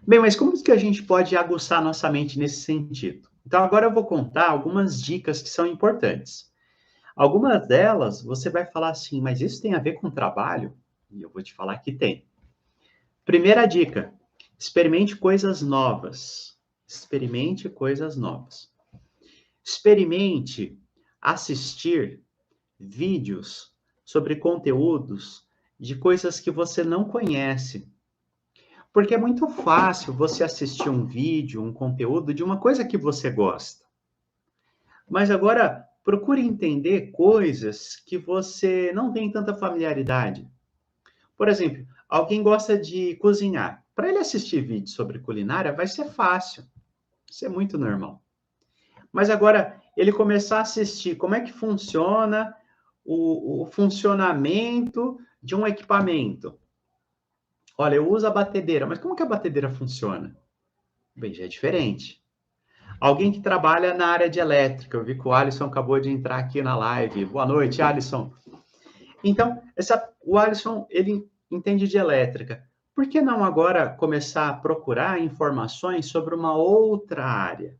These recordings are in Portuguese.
Bem, mas como que a gente pode aguçar nossa mente nesse sentido? Então, agora eu vou contar algumas dicas que são importantes. Algumas delas você vai falar assim, mas isso tem a ver com trabalho? E eu vou te falar que tem. Primeira dica: experimente coisas novas. Experimente coisas novas. Experimente assistir vídeos sobre conteúdos de coisas que você não conhece. Porque é muito fácil você assistir um vídeo, um conteúdo de uma coisa que você gosta. Mas agora procure entender coisas que você não tem tanta familiaridade. Por exemplo, alguém gosta de cozinhar. Para ele assistir vídeos sobre culinária vai ser fácil. Isso é muito normal. Mas agora ele começar a assistir como é que funciona o funcionamento de um equipamento. Olha, eu uso a batedeira, mas como que a batedeira funciona? Bem, já é diferente. Alguém que trabalha na área de elétrica. Eu vi que o Alisson acabou de entrar aqui na live. Boa noite, Alisson. Então, o Alisson, ele entende de elétrica. Por que não agora começar a procurar informações sobre uma outra área?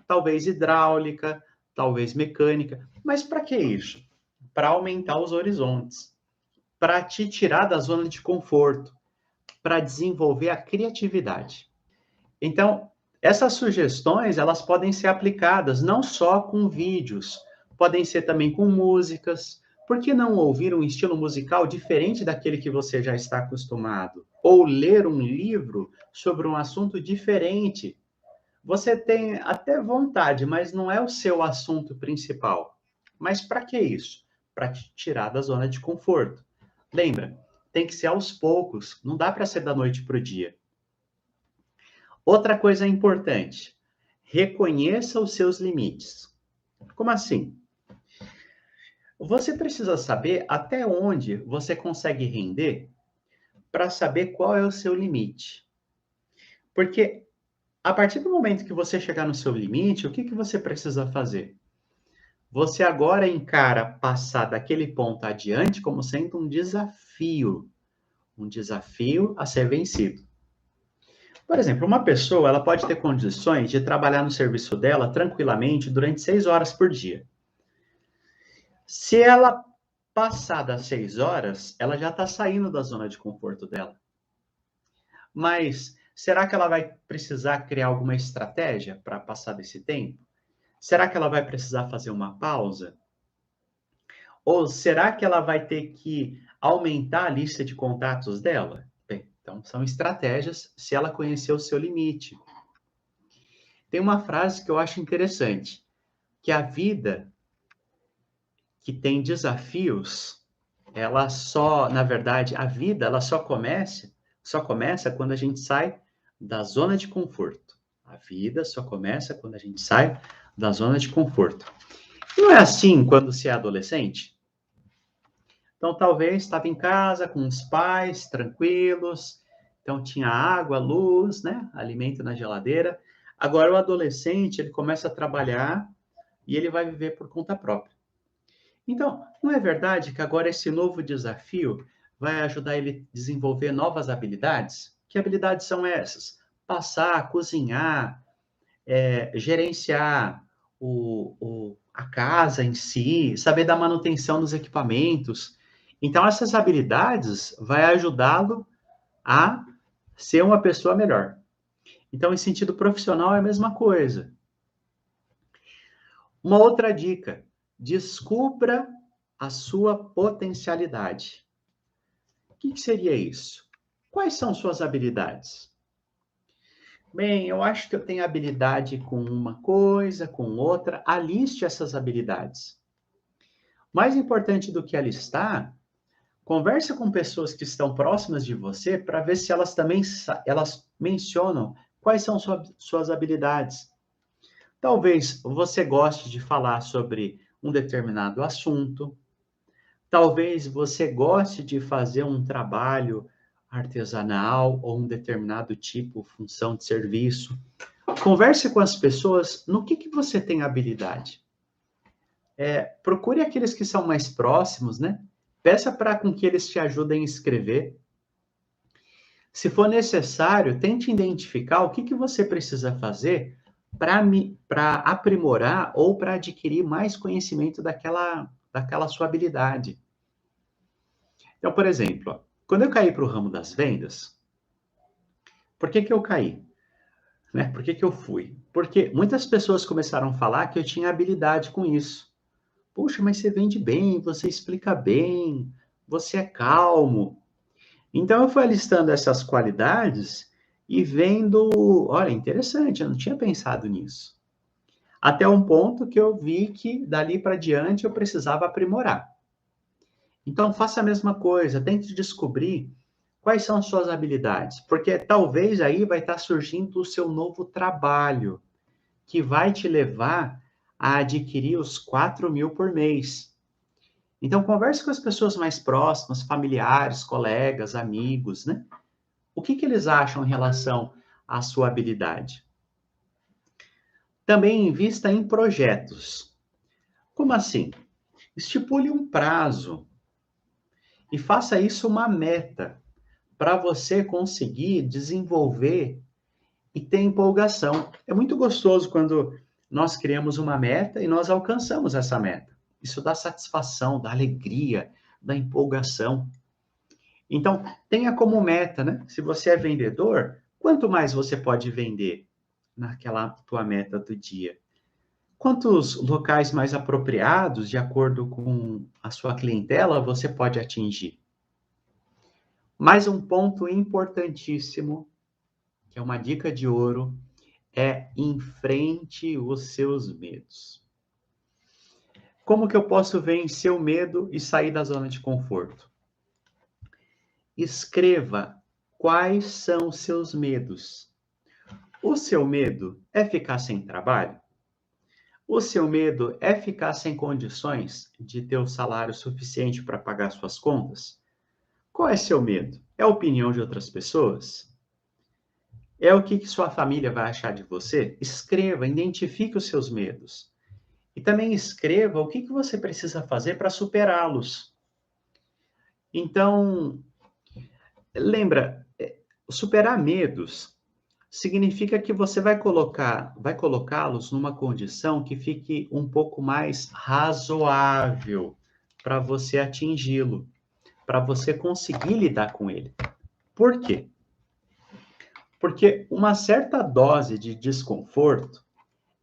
Talvez hidráulica, talvez mecânica. Mas para que isso? Para aumentar os horizontes, para te tirar da zona de conforto, para desenvolver a criatividade. Então, essas sugestões, elas podem ser aplicadas não só com vídeos, podem ser também com músicas. Por que não ouvir um estilo musical diferente daquele que você já está acostumado? Ou ler um livro sobre um assunto diferente. Você tem até vontade, mas não é o seu assunto principal. Mas para que isso? Para te tirar da zona de conforto. Lembra, tem que ser aos poucos, não dá para ser da noite para o dia. Outra coisa importante, reconheça os seus limites. Como assim? Você precisa saber até onde você consegue render para saber qual é o seu limite. Porque a partir do momento que você chegar no seu limite, o que você precisa fazer? Você agora encara passar daquele ponto adiante como sendo um desafio a ser vencido. Por exemplo, uma pessoa ela pode ter condições de trabalhar no serviço dela tranquilamente durante 6 horas por dia. Se ela passar das 6 horas, ela já está saindo da zona de conforto dela. Mas será que ela vai precisar criar alguma estratégia para passar desse tempo? Será que ela vai precisar fazer uma pausa? Ou será que ela vai ter que aumentar a lista de contatos dela? Bem, então são estratégias se ela conhecer o seu limite. Tem uma frase que eu acho interessante, que a vida que tem desafios, ela só, na verdade, a vida ela só começa quando a gente sai da zona de conforto. A vida só começa quando a gente sai da zona de conforto. Não é assim quando se é adolescente? Então, talvez estava em casa com os pais, tranquilos, então tinha água, luz, né? Alimento na geladeira. Agora, o adolescente, ele começa a trabalhar e ele vai viver por conta própria. Então, não é verdade que agora esse novo desafio vai ajudar ele a desenvolver novas habilidades? Que habilidades são essas? Passar, cozinhar, gerenciar a casa em si, saber da manutenção dos equipamentos. Então, essas habilidades vai ajudá-lo a ser uma pessoa melhor. Então, em sentido profissional, é a mesma coisa. Uma outra dica: descubra a sua potencialidade. O que seria isso? Quais são suas habilidades? Bem, eu acho que eu tenho habilidade com uma coisa, com outra. Aliste essas habilidades. Mais importante do que alistar, converse com pessoas que estão próximas de você para ver se elas também elas mencionam quais são suas habilidades. Talvez você goste de falar sobre um determinado assunto. Talvez você goste de fazer um trabalho artesanal ou um determinado tipo, função de serviço. Converse com as pessoas no que você tem habilidade. Procure aqueles que são mais próximos, né? Peça para com que eles te ajudem a escrever. Se for necessário, tente identificar o que você precisa fazer para aprimorar ou para adquirir mais conhecimento daquela sua habilidade. Então, por exemplo, ó, quando eu caí para o ramo das vendas, por que eu caí? Né? Por que eu fui? Porque muitas pessoas começaram a falar que eu tinha habilidade com isso. Poxa, mas você vende bem, você explica bem, você é calmo. Então eu fui alistando essas qualidades e vendo, olha, interessante, eu não tinha pensado nisso. Até um ponto que eu vi que dali para diante eu precisava aprimorar. Então faça a mesma coisa, tente descobrir quais são as suas habilidades, porque talvez aí vai estar surgindo o seu novo trabalho, que vai te levar a adquirir os 4.000 por mês. Então, converse com as pessoas mais próximas, familiares, colegas, amigos, né? O que eles acham em relação à sua habilidade? Também invista em projetos. Como assim? Estipule um prazo e faça isso uma meta para você conseguir desenvolver e ter empolgação. É muito gostoso quando nós criamos uma meta e nós alcançamos essa meta. Isso dá satisfação, dá alegria, dá empolgação. Então, tenha como meta, né? Se você é vendedor, quanto mais você pode vender naquela tua meta do dia? Quantos locais mais apropriados, de acordo com a sua clientela, você pode atingir? Mais um ponto importantíssimo, que é uma dica de ouro, é enfrente os seus medos. Como que eu posso vencer o medo e sair da zona de conforto? Escreva quais são os seus medos. O seu medo é ficar sem trabalho? O seu medo é ficar sem condições de ter o salário suficiente para pagar suas contas? Qual é seu medo? É a opinião de outras pessoas? É o que sua família vai achar de você? Escreva, identifique os seus medos. E também escreva o que você precisa fazer para superá-los. Então, lembra, superar medos significa que você vai colocá-los numa condição que fique um pouco mais razoável para você atingi-lo, para você conseguir lidar com ele. Por quê? Porque uma certa dose de desconforto,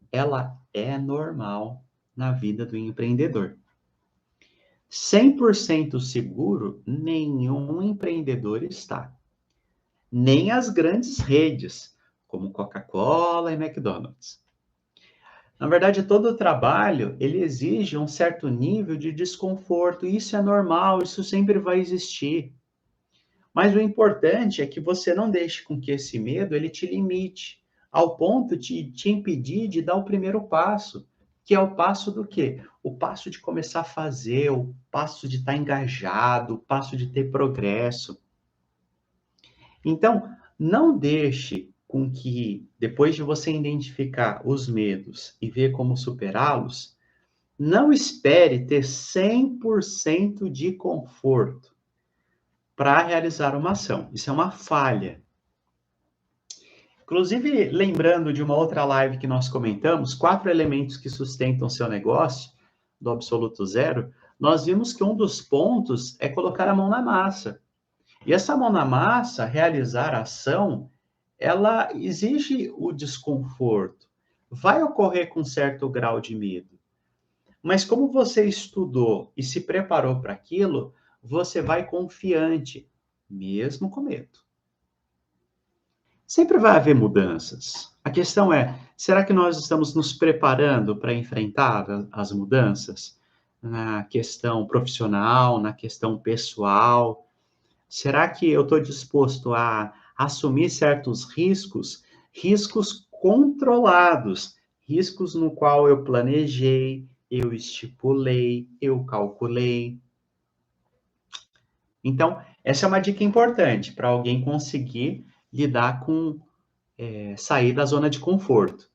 ela é normal na vida do empreendedor. 100% seguro, nenhum empreendedor está. Nem as grandes redes, como Coca-Cola e McDonald's. Na verdade, todo o trabalho, ele exige um certo nível de desconforto, e isso é normal, isso sempre vai existir. Mas o importante é que você não deixe com que esse medo ele te limite, ao ponto de te impedir de dar o primeiro passo, que é o passo do quê? O passo de começar a fazer, o passo de estar engajado, o passo de ter progresso. Então, não deixe com que, depois de você identificar os medos e ver como superá-los, não espere ter 100% de conforto para realizar uma ação. Isso é uma falha. Inclusive, lembrando de uma outra live que nós comentamos, 4 elementos que sustentam seu negócio, do absoluto zero, nós vimos que um dos pontos é colocar a mão na massa. E essa mão na massa, realizar a ação, ela exige o desconforto. Vai ocorrer com certo grau de medo. Mas como você estudou e se preparou para aquilo, você vai confiante, mesmo com medo. Sempre vai haver mudanças. A questão é, será que nós estamos nos preparando para enfrentar as mudanças? Na questão profissional, na questão pessoal? Será que eu estou disposto a assumir certos riscos, riscos controlados, riscos no qual eu planejei, eu estipulei, eu calculei? Então, essa é uma dica importante para alguém conseguir lidar com sair da zona de conforto.